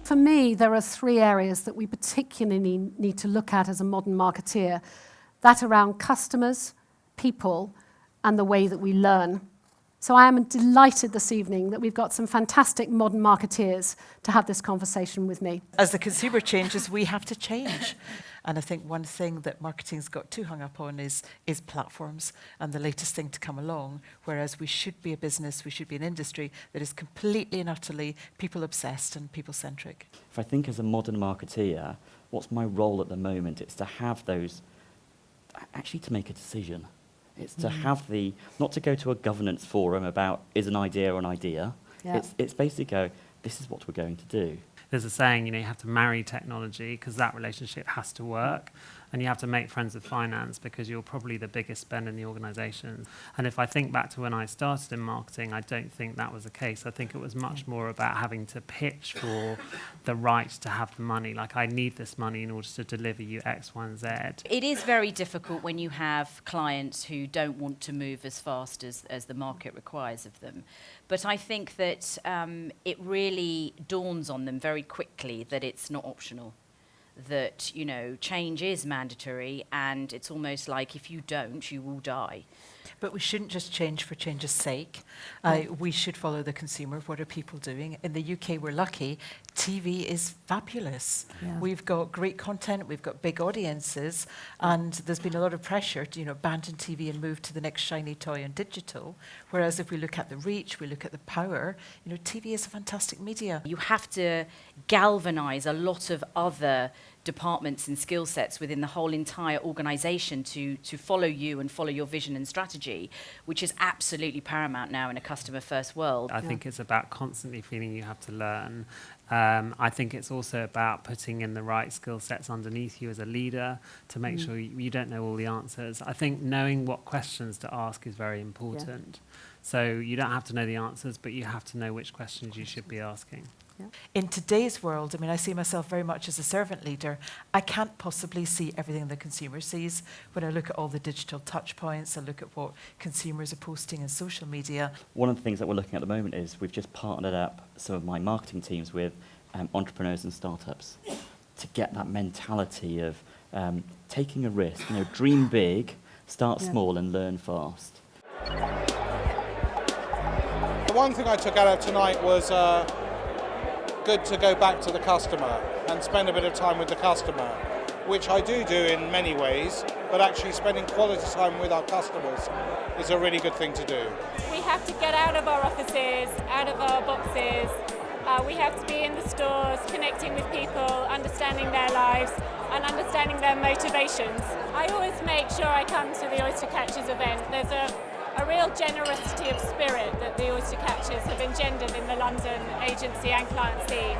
For me, there are three areas that we particularly need to look at as a modern marketeer. That around customers, people, and the way that we learn. So I am delighted this evening that we've got some fantastic modern marketeers to have this conversation with me. As the consumer changes, we have to change. And I think one thing that marketing's got too hung up on is platforms and the latest thing to come along, whereas we should be a business, we should be an industry that is completely and utterly people-obsessed and people-centric. If I think as a modern marketeer, what's my role at the moment? It's to have those, actually to make a decision. It's to have not to go to a governance forum about is an idea an idea. Yeah. It's basically go, this is what we're going to do. There's a saying, you have to marry technology because that relationship has to work, and you have to make friends with finance because you're probably the biggest spend in the organisation. And if I think back to when I started in marketing, I don't think that was the case. I think it was much more about having to pitch for the right to have the money. Like, I need this money in order to deliver you X, Y, and Z. It is very difficult when you have clients who don't want to move as fast as the market requires of them. But I think that it really dawns on them very quickly that it's not optional, that, change is mandatory, and it's almost like if you don't, you will die. But we shouldn't just change for change's sake. We should follow the consumer. What are people doing? In the UK, we're lucky. TV is fabulous. Yeah. We've got great content. We've got big audiences. And there's been a lot of pressure to, abandon TV and move to the next shiny toy and digital. Whereas if we look at the reach, we look at the power, TV is a fantastic media. You have to galvanise a lot of other departments and skill sets within the whole entire organisation to follow you and follow your vision and strategy, which is absolutely paramount now in a customer-first world. I think it's about constantly feeling you have to learn. I think it's also about putting in the right skill sets underneath you as a leader to make sure you don't know all the answers. I think knowing what questions to ask is very important. Yeah. So you don't have to know the answers, but you have to know which questions you should be asking. Yeah. In today's world, I see myself very much as a servant leader. I can't possibly see everything the consumer sees. When I look at all the digital touch points, I look at what consumers are posting in social media. One of the things that we're looking at the moment is we've just partnered up some of my marketing teams with entrepreneurs and startups to get that mentality of taking a risk, dream big, start small and learn fast. The one thing I took out of tonight was good to go back to the customer and spend a bit of time with the customer, which I do in many ways, but actually spending quality time with our customers is a really good thing to do. We have to get out of our offices, out of our boxes. We have to be in the stores, connecting with people, understanding their lives and understanding their motivations. I always make sure I come to the Oystercatchers event. There's a real generosity of spirit that the Oystercatchers have engendered in the London agency and client scene.